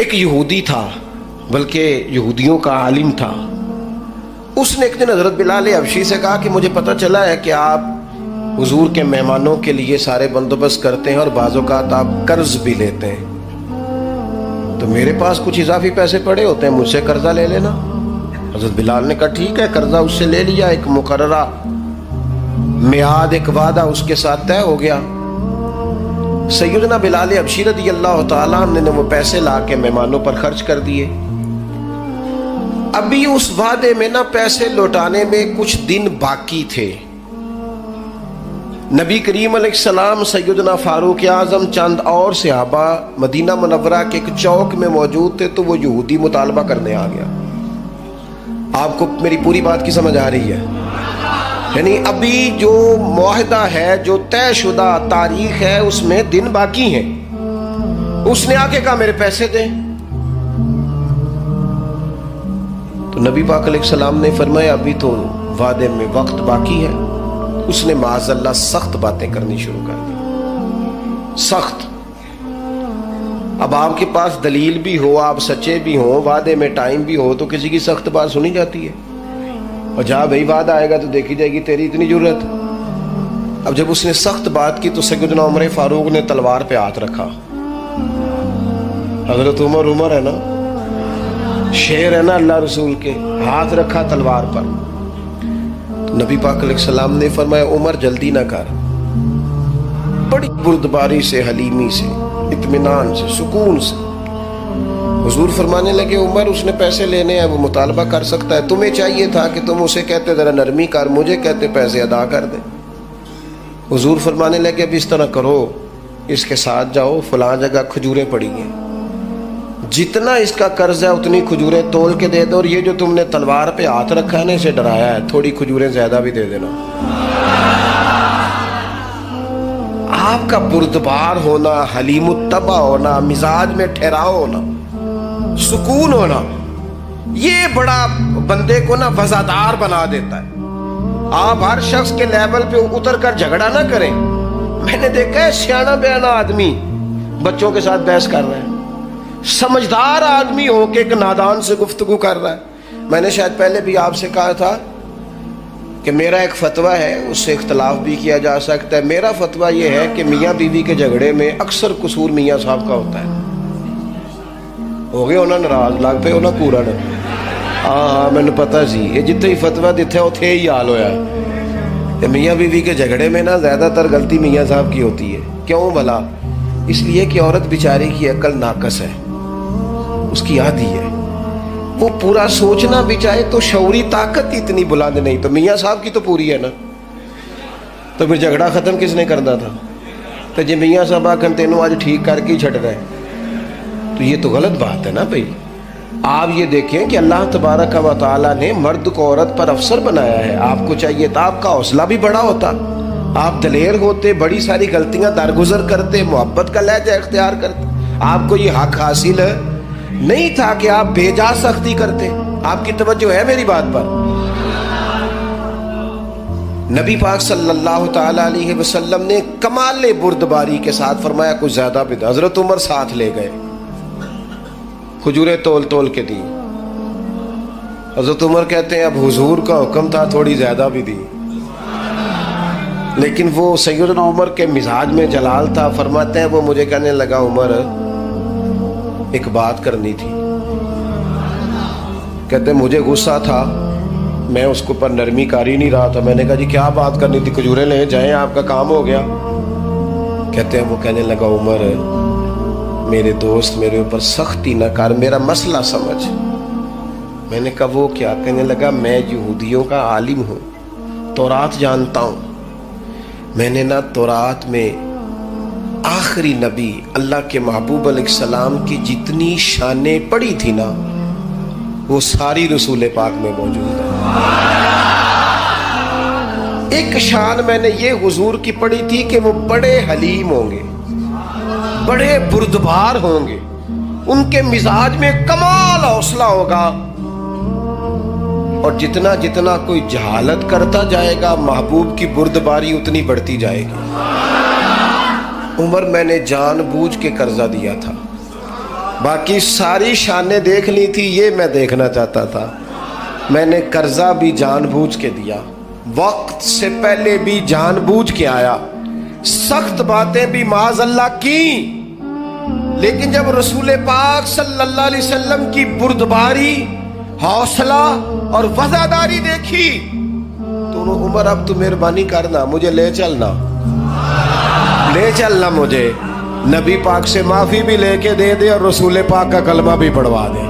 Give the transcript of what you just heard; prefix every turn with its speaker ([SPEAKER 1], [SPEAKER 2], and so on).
[SPEAKER 1] ایک یہودی تھا، بلکہ یہودیوں کا عالم تھا. اس نے ایک دن حضرت بلال حبشی سے کہا کہ مجھے پتہ چلا ہے کہ آپ حضور کے مہمانوں کے لیے سارے بندوبست کرتے ہیں اور بعض اوقات آپ قرض بھی لیتے ہیں، تو میرے پاس کچھ اضافی پیسے پڑے ہوتے ہیں، مجھ سے قرضہ لے لینا. حضرت بلال نے کہا ٹھیک ہے، قرضہ اس سے لے لیا. ایک مقررہ میعاد، ایک وعدہ اس کے ساتھ طے ہو گیا. سیدنا بلال حبشی رضی اللہ تعالیٰ عنہ نے وہ پیسے لا کے مہمانوں پر خرچ کر دیے. ابھی اس وعدے میں نا پیسے لوٹانے میں کچھ دن باقی تھے. نبی کریم علیہ السلام، سیدنا فاروق اعظم، چند اور صحابہ مدینہ منورہ کے ایک چوک میں موجود تھے، تو وہ یہودی مطالبہ کرنے آ گیا. آپ کو میری پوری بات کی سمجھ آ رہی ہے؟ یعنی ابھی جو معاہدہ ہے، جو طے شدہ تاریخ ہے، اس میں دن باقی ہیں. اس نے آ کے کہا میرے پیسے دیں. تو نبی پاک علیہ السلام نے فرمایا ابھی تو وعدے میں وقت باقی ہے. اس نے معاذ اللہ سخت باتیں کرنی شروع کر دی، سخت. اب آپ کے پاس دلیل بھی ہو، آپ سچے بھی ہوں، وعدے میں ٹائم بھی ہو، تو کسی کی سخت بات سنی جاتی ہے. اور جہاں بھائی وعدہ آئے گا تو دیکھی جائے گی تیری اتنی ضرورت. اب جب اس نے سخت بات کی تو سیدنا عمر فاروق نے تلوار پہ ہاتھ رکھا. حضرت عمر ہے نا، شیر ہے نا اللہ رسول کے، ہاتھ رکھا تلوار پر. نبی پاک علیہ السلام نے فرمایا عمر جلدی نہ کر. بڑی بردباری سے، حلیمی سے، اطمینان سے، سکون سے. حضور فرمانے لگے عمر اس نے پیسے لینے ہیں، وہ مطالبہ کر سکتا ہے، تمہیں چاہیے تھا کہ تم اسے کہتے ذرا نرمی کر، مجھے کہتے پیسے ادا کر دے. حضور فرمانے لگے اب اس طرح کرو، اس کے ساتھ جاؤ، فلاں جگہ کھجوریں پڑی ہیں، جتنا اس کا قرض ہے اتنی کھجوریں تول کے دے دو، اور یہ جو تم نے تلوار پہ ہاتھ رکھا ہے نا، اسے ڈرایا ہے، تھوڑی کھجوریں زیادہ بھی دے دینا. آپ کا بردبار ہونا، حلیم الطبع ہونا، مزاج میں ٹھہراؤ ہونا، سکون ہونا، یہ بڑا بندے کو نا وفادار بنا دیتا ہے. آپ ہر شخص کے لیول پہ اتر کر جھگڑا نہ کریں. میں نے دیکھا ہے سیانا بیانا آدمی بچوں کے ساتھ بحث کر رہے ہیں، سمجھدار آدمی ہو کے ایک نادان سے گفتگو کر رہا ہے. میں نے شاید پہلے بھی آپ سے کہا تھا کہ میرا ایک فتویٰ ہے، اس سے اختلاف بھی کیا جا سکتا ہے. میرا فتویٰ یہ ہے کہ میاں بیوی کے جھگڑے میں اکثر قصور میاں صاحب کا ہوتا ہے. ہو گئے ہونا ناراض، لگ پہ ہونا پورا نا. ہاں میں نے پتا سی یہ جتنے ہی فتویٰ دیتے اتنے ہی حال ہویا ہے. میاں بیوی کے جھگڑے میں نا زیادہ تر غلطی میاں صاحب کی ہوتی ہے. کیوں بھلا؟ اس لیے کہ عورت بیچاری کی عقل ناقص ہے، اس کی آدھی ہے، وہ پورا سوچنا بھی چاہے تو شعوری طاقت اتنی بلند نہیں. تو میاں صاحب کی تو پوری ہے نا، تو پھر جھگڑا ختم کس نے کرنا تھا؟ تو جی میاں صاحب آکن تینوں آج ٹھیک کر کے ہی چھٹ رہے، تو یہ تو غلط بات ہے نا بھائی. آپ یہ دیکھیں کہ اللہ تبارک و تعالیٰ نے مرد کو عورت پر افسر بنایا ہے. آپ کو چاہیے تھا آپ کا حوصلہ بھی بڑا ہوتا، آپ دلیر ہوتے، بڑی ساری غلطیاں درگزر کرتے، محبت کا لہجہ اختیار کرتے. آپ کو یہ حق حاصل نہیں تھا کہ آپ بے جا سختی کرتے. آپ کی توجہ ہے میری بات پر؟ نبی پاک صلی اللہ تعالی علیہ وسلم نے کمال بردباری کے ساتھ فرمایا کچھ زیادہ بھی. حضرت عمر ساتھ لے گئے، کھجوریں تول تول کے دی. حضرت عمر کہتے ہیں اب حضور کا حکم تھا، تھوڑی زیادہ بھی دی، لیکن وہ سیدنا عمر کے مزاج میں جلال تھا. فرماتے ہیں وہ مجھے کہنے لگا عمر ایک بات کرنی تھی. کہتے مجھے غصہ تھا، میں اس کو پر نرمی کر ہی نہیں رہا تھا. میں نے کہا جی کیا بات کرنی تھی؟ کھجوریں لے جائیں، آپ کا کام ہو گیا. کہتے ہیں وہ کہنے لگا عمر میرے دوست میرے اوپر سختی نہ کر، میرا مسئلہ سمجھ. میں نے کہا وہ کیا؟ کہنے لگا میں یہودیوں کا عالم ہوں، تورات جانتا ہوں. میں نے نا تورات میں آخری نبی اللہ کے محبوب علیہ السلام کی جتنی شانیں پڑھی تھی نا، وہ ساری رسول پاک میں موجود ہے. ایک شان میں نے یہ حضور کی پڑھی تھی کہ وہ بڑے حلیم ہوں گے، بڑے بردبار ہوں گے، ان کے مزاج میں کمال حوصلہ ہوگا، اور جتنا جتنا کوئی جہالت کرتا جائے گا محبوب کی بردباری اتنی بڑھتی جائے گی. عمر میں نے جان بوجھ کے قرضہ دیا تھا، باقی ساری شانیں دیکھ لی تھی، یہ میں دیکھنا چاہتا تھا. میں نے قرضہ بھی جان بوجھ کے دیا، وقت سے پہلے بھی جان بوجھ کے آیا، سخت باتیں بھی معاذ اللہ کی، لیکن جب رسول پاک صلی اللہ علیہ وسلم کی بردباری، حوصلہ اور وفاداری دیکھی تو عمر اب تو مہربانی کرنا، مجھے لے چلنا مجھے نبی پاک سے معافی بھی لے کے دے دے اور رسول پاک کا کلمہ بھی پڑھوا دے.